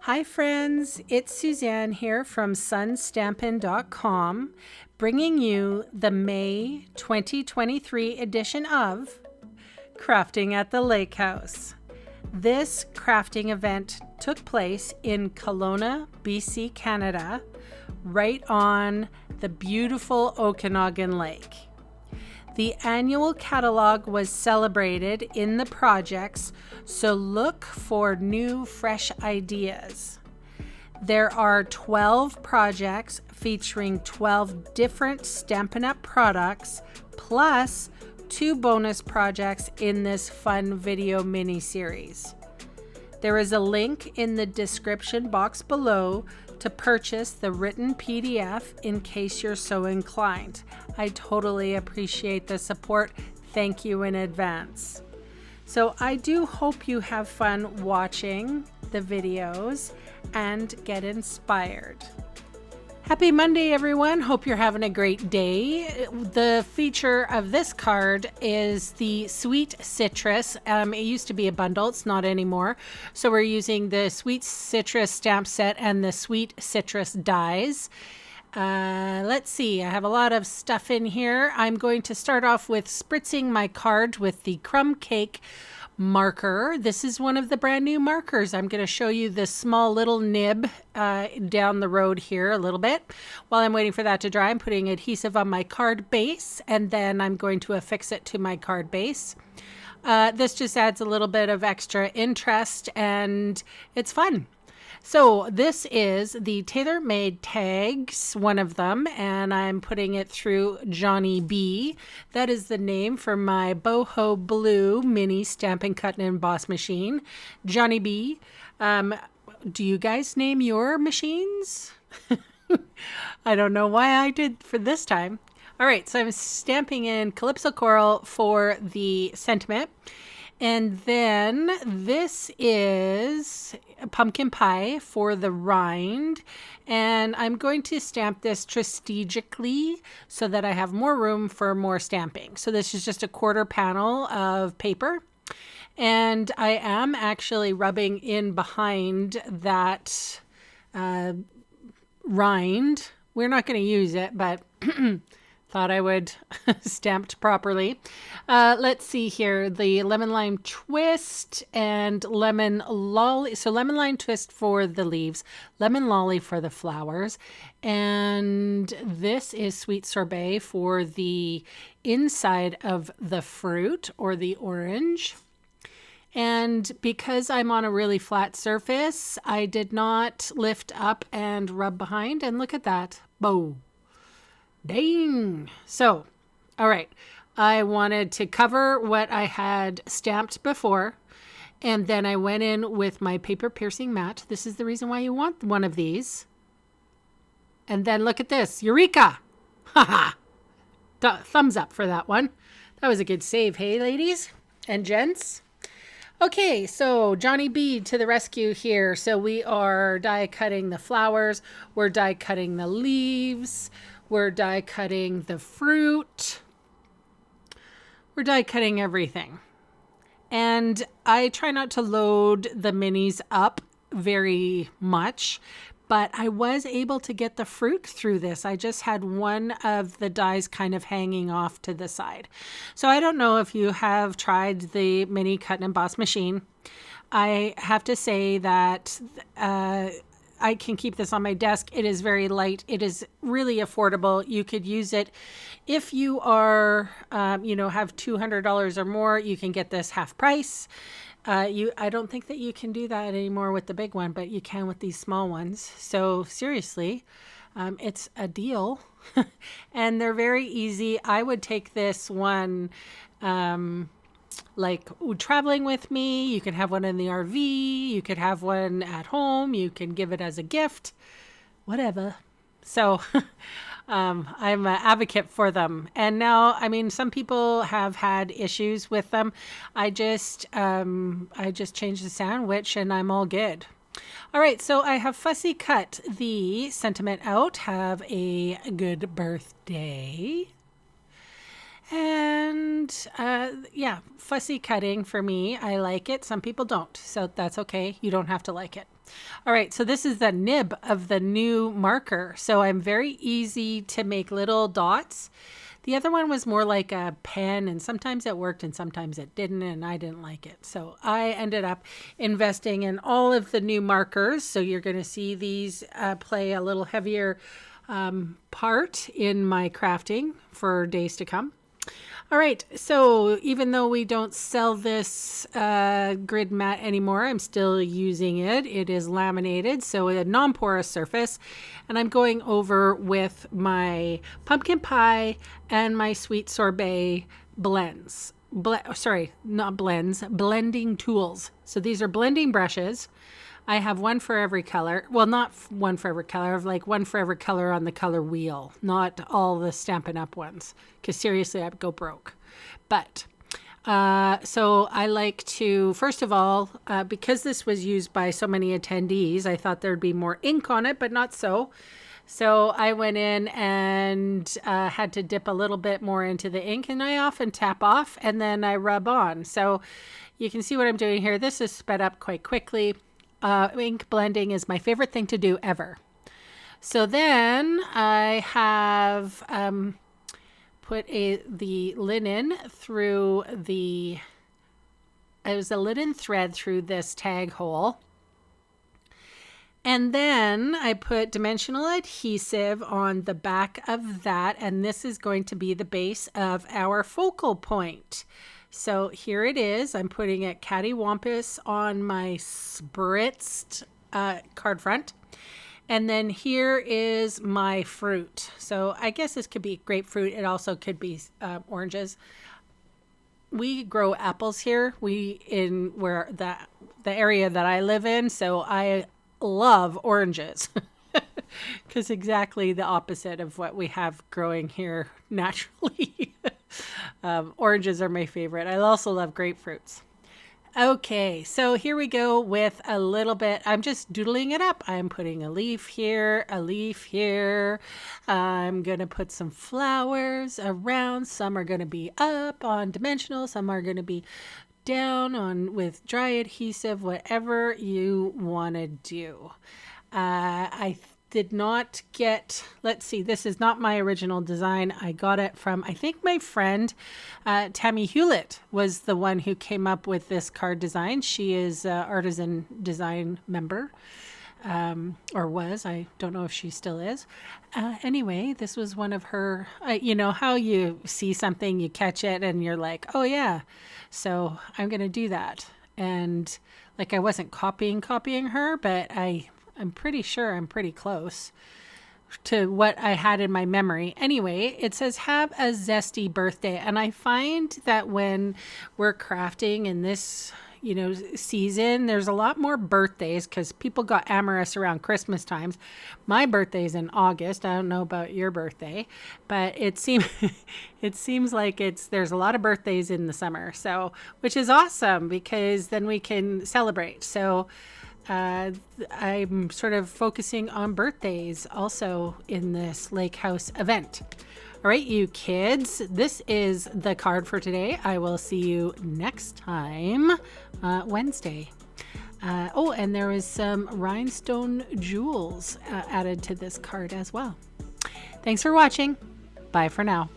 Hi friends, it's Suzanne here from sunstampin.com, bringing you the May 2023 edition of Crafting at the Lake House. This crafting event took place in Kelowna, BC, Canada, right on the beautiful Okanagan Lake. The annual catalog was celebrated in the projects, so look for new, fresh ideas. There are 12 projects featuring 12 different Stampin' Up! Products, plus 2 bonus projects in this fun video mini-series. There is a link in the description box below to purchase the written PDF in case you're so inclined. I totally appreciate the support. Thank you in advance. So I do hope you have fun watching the videos and get inspired. Happy Monday, everyone. Hope you're having a great day. The feature of this card is the Sweet Citrus. It used to be a bundle. It's not anymore. So we're using the Sweet Citrus stamp set and the Sweet Citrus dies. Let's see. I have a lot of stuff in here. I'm going to start off with spritzing my card with the Crumb Cake marker. This is one of the brand new markers. I'm going to show you the small little nib down the road here a little bit. While I'm waiting for that to dry, I'm putting adhesive on my card base, and then I'm going to affix it to my card base. This just adds a little bit of extra interest, and it's fun. So this is the tailor-made tags, one of them, and I'm putting it through Johnny B. That is the name for my boho blue mini Stampin' Cut and Emboss machine. Johnny B. Do you guys name your machines? I don't know why I did for this time. All right, so I'm stamping in Calypso Coral for the sentiment. And then this is pumpkin pie for the rind, and I'm going to stamp this strategically so that I have more room for more stamping. So this is just a quarter panel of paper, and I am actually rubbing in behind that rind. We're not going to use it, but thought I would stamped properly. Let's see here, the lemon lime twist and lemon lolly. So lemon lime twist for the leaves, lemon lolly for the flowers, and this is sweet sorbet for the inside of the fruit or the orange. And because I'm on a really flat surface, I did not lift up and rub behind, and look at that. Bow. Dang. So, all right. I wanted to cover what I had stamped before, and then I went in with my paper piercing mat. This is the reason why you want one of these. And then look at this. Eureka! Haha! Thumbs up for that one. That was a good save, hey, ladies and gents? Okay, so Johnny B to the rescue here. So we are die cutting the flowers. We're die cutting the leaves. We're die cutting the fruit. We're die cutting everything. And I try not to load the minis up very much, but I was able to get the fruit through this. I just had one of the dies kind of hanging off to the side. So I don't know if you have tried the mini cut and emboss machine. I have to say that I can keep this on my desk. It is very light. It is really affordable. You could use it if you are, have $200 or more. You can get this half price. I don't think that you can do that anymore with the big one, but you can with these small ones. So seriously, it's a deal, and they're very easy. I would take this one, traveling with me. You can have one in the RV. You could have one at home. You can give it as a gift, whatever. So I'm an advocate for them. And now, I mean, some people have had issues with them. I just changed the sandwich and I'm all good. All right, so I have fussy cut the sentiment out. Have a good birthday. And yeah, fussy cutting for me. I like it. Some people don't, so that's okay. You don't have to like it. All right, so this is the nib of the new marker. So I'm very easy to make little dots. The other one was more like a pen, and sometimes it worked and sometimes it didn't, and I didn't like it. So I ended up investing in all of the new markers. So you're going to see these play a little heavier part in my crafting for days to come. All right, so even though we don't sell this grid mat anymore, I'm still using it. It is laminated, so a non-porous surface. And I'm going over with my pumpkin pie and my sweet sorbet blends. Blending tools. So these are blending brushes. I have one for every color. Well, not one for every color. I have like one for every color on the color wheel, not all the Stampin' Up ones, because seriously, I'd go broke. But so I like to, first of all, because this was used by so many attendees, I thought there'd be more ink on it, but not so. So I went in and had to dip a little bit more into the ink, and I often tap off and then I rub on. So you can see what I'm doing here. This is sped up quite quickly. Ink blending is my favorite thing to do ever. So then I have put the linen through it was a linen thread through this tag hole. And then I put dimensional adhesive on the back of that, and this is going to be the base of our focal point. So here it is. I'm putting it cattywampus on my spritzed card front. And then here is my fruit. So I guess this could be grapefruit. It also could be oranges. We grow apples here. The area that I live in. So I love oranges. Because exactly the opposite of what we have growing here naturally. Oranges are my favorite. I also love grapefruits. Okay, so here we go with a little bit. I'm just doodling it up. I'm putting a leaf here, a leaf here. I'm going to put some flowers around. Some are going to be up on dimensional. Some are going to be down on with dry adhesive, whatever you want to do. I did not get, let's see, this is not my original design. I got it from, I think my friend Tammy Hewlett was the one who came up with this card design. She is an artisan design member, or was. I don't know if she still is. Anyway, this was one of her, you know how you see something, you catch it, and you're like, oh yeah, so I'm going to do that. And like I wasn't copying her, but I'm pretty sure I'm pretty close to what I had in my memory. Anyway, it says, have a zesty birthday. And I find that when we're crafting in this, season, there's a lot more birthdays because people got amorous around Christmas times. My birthday's in August. I don't know about your birthday, but it seems like there's a lot of birthdays in the summer. So, which is awesome because then we can celebrate. So, I'm sort of focusing on birthdays also in this lake house event. All right, you kids, this is the card for today. I will see you next time, Wednesday. And there is some rhinestone jewels added to this card as well. Thanks for watching. Bye for now.